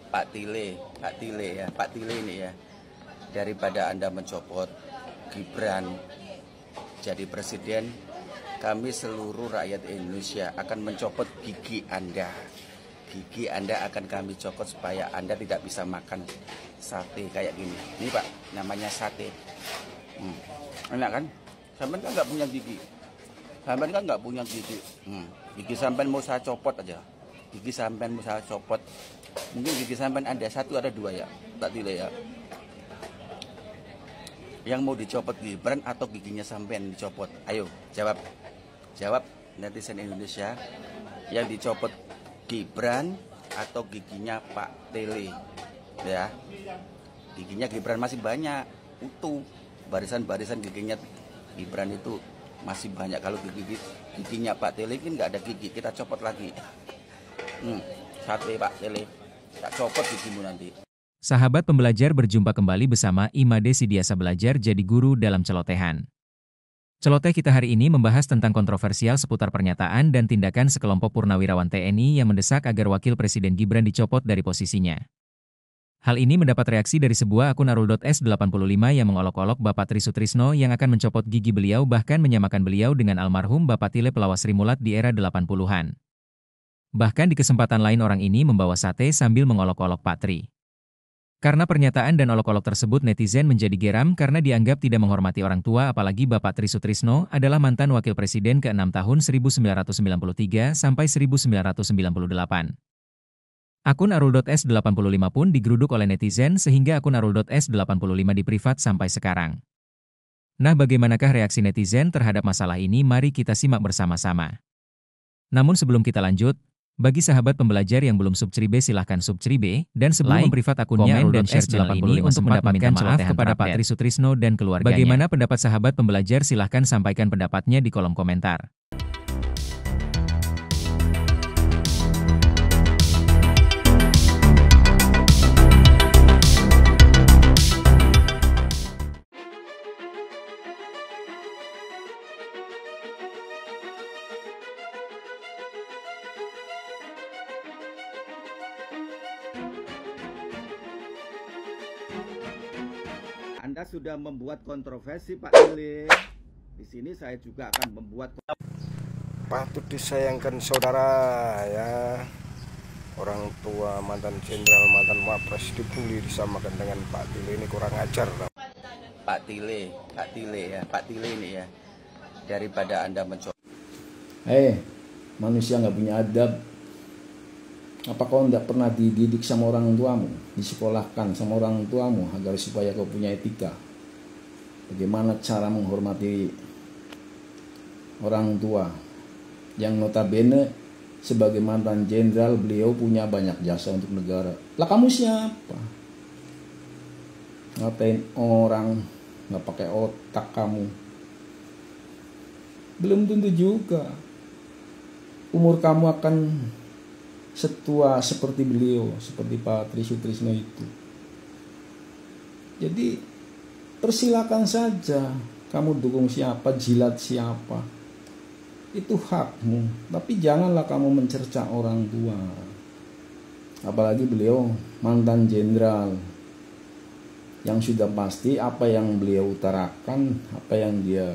Pak Tile ini ya, daripada Anda mencopot Gibran jadi presiden, kami seluruh rakyat Indonesia akan mencopot gigi Anda. Gigi Anda akan kami copot supaya Anda tidak bisa makan sate kayak gini. Ini Pak, namanya sate. Enak kan? Sampai kan nggak punya gigi. Sampai kan nggak punya gigi. Gigi sampai mau saya copot aja. Gigi sampai mau saya copot. Mungkin gigi sampai Anda satu ada dua ya, Pak Tile ya. Yang mau dicopot Gibran atau giginya sampean dicopot? Ayo jawab. Jawab netizen Indonesia. Yang dicopot Gibran atau giginya Pak Tile? Ya. Giginya Gibran masih banyak, utuh. Barisan-barisan giginya Gibran itu masih banyak. Kalau giginya Pak Tile kan nggak ada gigi, kita copot lagi. Sate Pak Tile, tak copot gigimu nanti. Sahabat pembelajar, berjumpa kembali bersama Imade Sidiasa Belajar Jadi Guru dalam Celotehan. Celoteh kita hari ini membahas tentang kontroversial seputar pernyataan dan tindakan sekelompok purnawirawan TNI yang mendesak agar Wakil Presiden Gibran dicopot dari posisinya. Hal ini mendapat reaksi dari sebuah akun arul.s85 yang mengolok-olok Bapak Tri Sutrisno yang akan mencopot gigi beliau, bahkan menyamakan beliau dengan almarhum Bapak Tile Pelawas Rimulat di era 80-an. Bahkan di kesempatan lain orang ini membawa sate sambil mengolok-olok Pak Tri. Karena pernyataan dan olok-olok tersebut, netizen menjadi geram karena dianggap tidak menghormati orang tua, apalagi Bapak Tri Sutrisno adalah mantan Wakil Presiden ke-6 tahun 1993 sampai 1998. Akun arul.s85 pun digeruduk oleh netizen sehingga akun arul.s85 di-privat sampai sekarang. Nah, bagaimanakah reaksi netizen terhadap masalah ini? Mari kita simak bersama-sama. Namun sebelum kita lanjut, bagi sahabat pembelajar yang belum subscribe, silahkan subscribe, dan sebelum memprivat akunnya dan share channel ini untuk mendapatkan maaf kepada Pak Tri Sutrisno dan keluarganya. Bagaimana pendapat sahabat pembelajar? Silahkan sampaikan pendapatnya di kolom komentar. Anda sudah membuat kontroversi Pak Tile. Di sini saya juga akan membuat. Patut disayangkan saudara ya. Orang tua mantan jenderal, mantan wapres dibully disamakan dengan Pak Tile, ini kurang ajar. Pak Tile ya, Pak Tile ini ya. Daripada Anda mencoba. Manusia nggak punya adab. Apa kau tidak pernah dididik sama orang tuamu, disekolahkan sama orang tuamu agar supaya kau punya etika? Bagaimana cara menghormati orang tua yang notabene sebagai mantan jenderal beliau punya banyak jasa untuk negara. Lah kamu siapa? Ngatain orang nggak pakai otak kamu? Belum tentu juga umur kamu akan setua seperti beliau, seperti Pak Tri Sutrisno itu. Jadi persilakan saja kamu dukung siapa, jilat siapa, itu hakmu. Tapi janganlah kamu mencerca orang tua. Apalagi beliau mantan jenderal, yang sudah pasti apa yang beliau utarakan, apa yang dia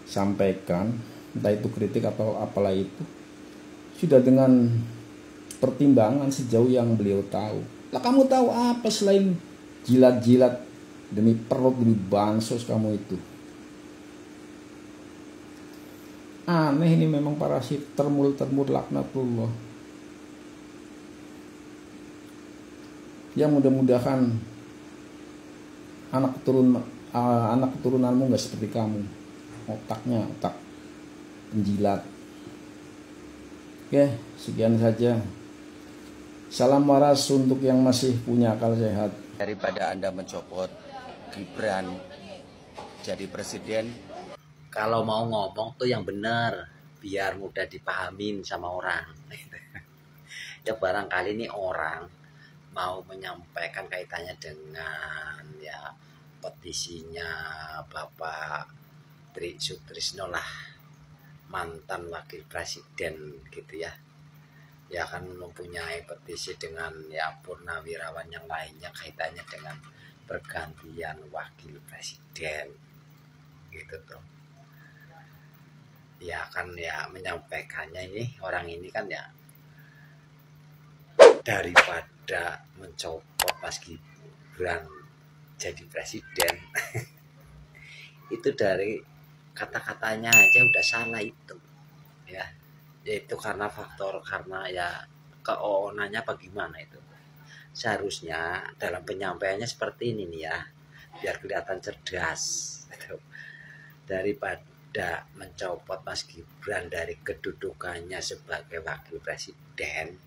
sampaikan, entah itu kritik atau apalah itu, sudah dengan pertimbangan sejauh yang beliau tahu. Lah kamu tahu apa selain jilat-jilat demi perut, demi bansos kamu itu? Aneh ini memang parasit termul laknatullah. Ya mudah-mudahan anak keturunanmu nggak seperti kamu, otaknya otak penjilat. Oke, sekian saja. Salam waras untuk yang masih punya akal sehat. Daripada Anda mencopot Gibran jadi presiden, kalau mau ngomong tuh yang benar biar mudah dipahamin sama orang. Ya barangkali ini orang mau menyampaikan kaitannya dengan ya petisinya Bapak Tri Sutrisno lah, mantan wakil presiden gitu ya. ya kan mempunyai petisi dengan ya purnawirawan yang lainnya kaitannya dengan pergantian wakil presiden gitu tuh. Ya kan ya menyampaikannya ini orang ini kan ya daripada mencopot Mas Gibran jadi presiden itu dari kata-katanya aja udah salah itu ya, yaitu karena faktor karena ya keonannya apa gimana itu. Seharusnya dalam penyampaiannya seperti ini nih ya, biar kelihatan cerdas gitu. Daripada mencopot Mas Gibran dari kedudukannya sebagai wakil presiden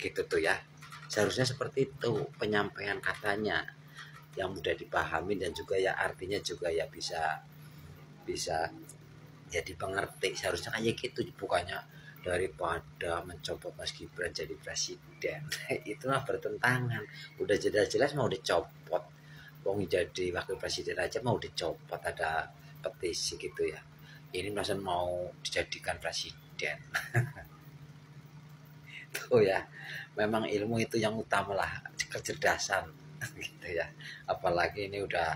gitu tuh ya, seharusnya seperti itu penyampaian katanya yang mudah dipahami dan juga ya artinya juga ya bisa jadi pengerti. Seharusnya kayak gitu, bukannya daripada mencopot Mas Gibran jadi presiden itulah bertentangan. Udah jelas-jelas mau dicopot, wong jadi wakil presiden aja mau dicopot, ada petisi gitu ya, ini masa mau dijadikan presiden. Tuh ya, memang ilmu itu yang utama lah, kecerdasan gitu ya. Apalagi ini udah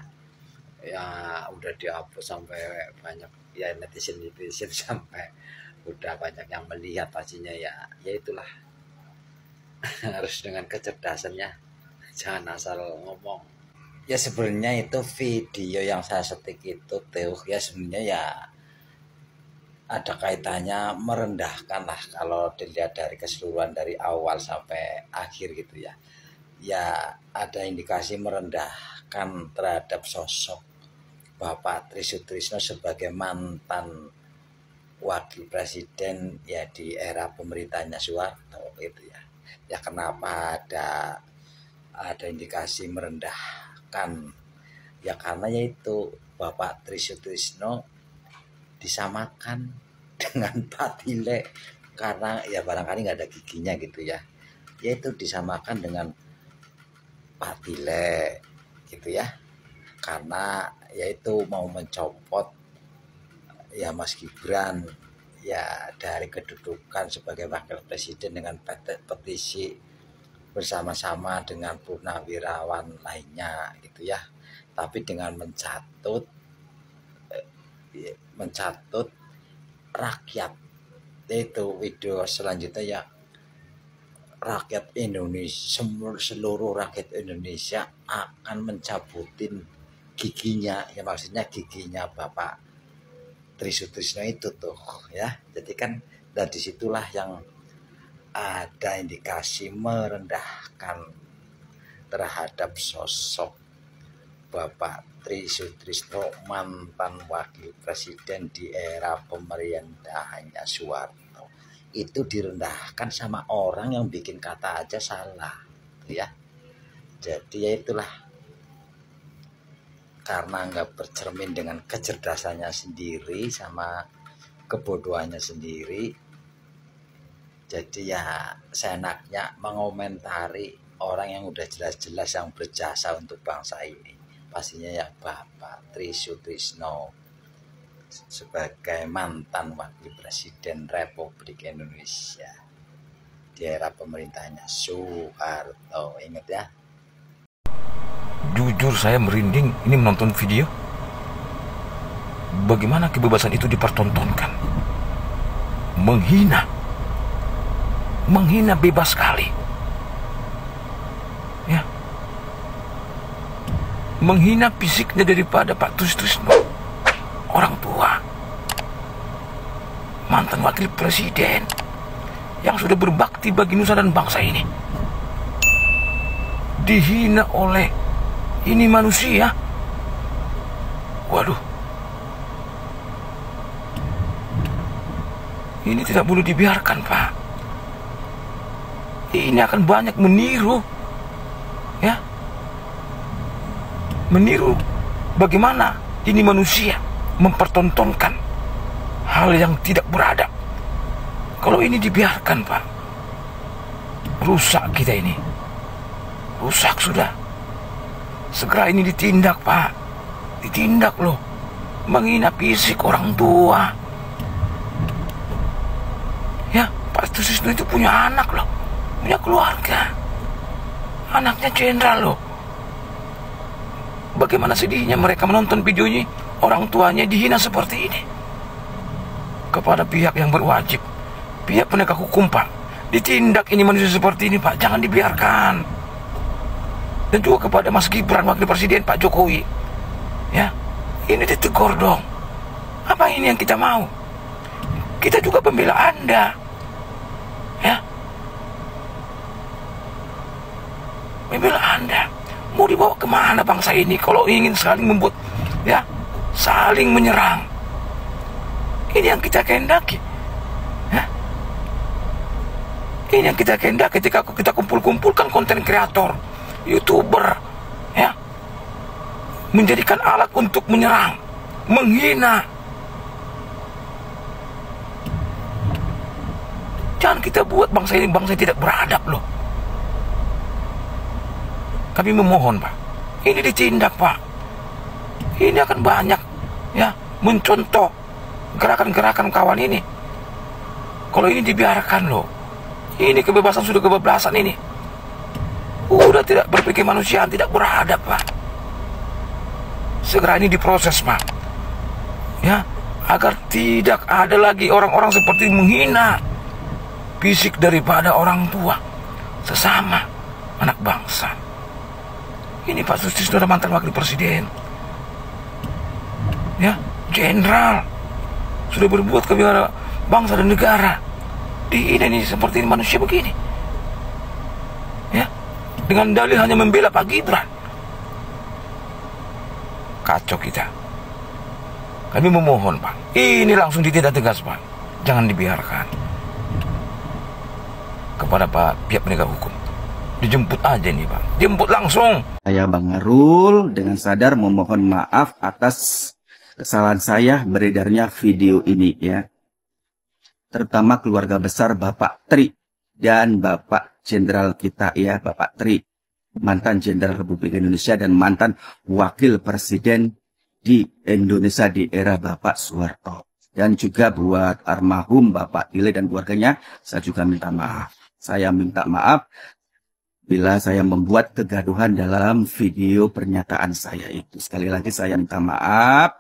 dihapus sampai banyak ya netizen sampai udah banyak yang melihat pastinya ya itulah. Harus dengan kecerdasannya, jangan asal ngomong. Ya sebenarnya itu video yang saya setik itu tuh ya sebenarnya ya ada kaitannya merendahkan lah kalau dilihat dari keseluruhan dari awal sampai akhir gitu ya. Ya ada indikasi merendahkan terhadap sosok Bapak Tri Sutrisno sebagai mantan wakil presiden ya di era pemerintahnya Soeharto gitu ya. Ya kenapa ada indikasi merendahkan? Ya karena yaitu Bapak Tri Sutrisno disamakan dengan Pak Tile karena ya barangkali nggak ada giginya gitu ya. Yaitu disamakan dengan Pak Tile gitu ya. Karena yaitu mau mencopot ya Mas Gibran ya dari kedudukan sebagai wakil presiden dengan petisi bersama-sama dengan purnawirawan lainnya gitu ya. Tapi dengan mencatut rakyat, itu video selanjutnya ya, rakyat Indonesia, seluruh rakyat Indonesia akan mencabutin giginya ya, maksudnya giginya Bapak Tri Sutrisno itu tuh ya. Jadi kan dari disitulah yang ada indikasi merendahkan terhadap sosok Bapak Tri Sutrisno, mantan wakil presiden di era pemerintahannya Soeharto. Itu direndahkan sama orang yang bikin kata aja salah ya. Jadi ya itulah, karena nggak bercermin dengan kecerdasannya sendiri sama kebodohannya sendiri, jadi ya seenaknya mengomentari orang yang udah jelas-jelas yang berjasa untuk bangsa ini. Pastinya ya Bapak Tri Sutrisno sebagai mantan wakil presiden Republik Indonesia di era pemerintahnya Soeharto. Ingat ya. Jujur saya merinding ini menonton video. Bagaimana kebebasan itu dipertontonkan. Menghina bebas sekali. Ya. Menghina fisiknya daripada Pak Sutrisno, orang tua, mantan wakil presiden yang sudah berbakti bagi nusa dan bangsa ini. Dihina oleh ini manusia. Waduh. Ini tidak boleh dibiarkan, Pak. Ini akan banyak meniru. Ya. Meniru bagaimana ini manusia mempertontonkan hal yang tidak beradab. Kalau ini dibiarkan, Pak, rusak kita ini. Rusak sudah. Segera ini ditindak, Pak. Ditindak loh. Menghina fisik orang tua. Ya, Pak Sutisno itu punya anak loh, punya keluarga. Anaknya jenderal loh. Bagaimana sedihnya mereka menonton video ini, orang tuanya dihina seperti ini. Kepada pihak yang berwajib, pihak penegak hukum, Pak, ditindak ini manusia seperti ini, Pak, jangan dibiarkan. Dan juga kepada Mas Gibran, Wakil Presiden Pak Jokowi, ya, ini ditegur dong. Apa ini yang kita mau? Kita juga pembela Anda, ya, membela Anda. Mau dibawa kemana bangsa ini kalau ingin saling membuat, ya, saling menyerang? Ini yang kita kehendaki, ya. Ini yang kita kehendaki ketika kita kumpul-kumpulkan konten kreator, YouTuber, ya, menjadikan alat untuk menyerang, menghina. Jangan kita buat bangsa ini bangsa yang tidak beradab loh. Kami memohon, Pak, ini ditindak, Pak. Ini akan banyak, ya, mencontoh gerakan-gerakan kawan ini. Kalau ini dibiarkan loh, ini kebebasan sudah kebablasan ini. Udah tidak berpikir manusia, tidak beradab, Pak. Segera ini diproses, Pak, ya, agar tidak ada lagi orang-orang seperti menghina fisik daripada orang tua sesama anak bangsa. Ini Pak Sutisno adalah mantan Wakil Presiden, ya, jenderal, sudah berbuat kepada bangsa dan negara. Ini seperti ini manusia begini, ya, dengan dalih hanya membela Pak Gibran. Kacau kita. Kami memohon, Pak, ini langsung ditindak tegas, Pak, jangan dibiarkan. Kepada Pak pihak penegak hukum, dijemput aja nih, Pak, jemput langsung. Saya Bang Arul dengan sadar memohon maaf atas kesalahan saya beredarnya video ini, ya. Terutama keluarga besar Bapak Tri dan Bapak Jenderal kita, ya, Bapak Tri, mantan Jenderal Republik Indonesia dan mantan Wakil Presiden di Indonesia di era Bapak Soeharto. Dan juga buat almarhum Bapak Ile dan keluarganya, saya juga minta maaf. Saya minta maaf bila saya membuat kegaduhan dalam video pernyataan saya itu. Sekali lagi saya minta maaf.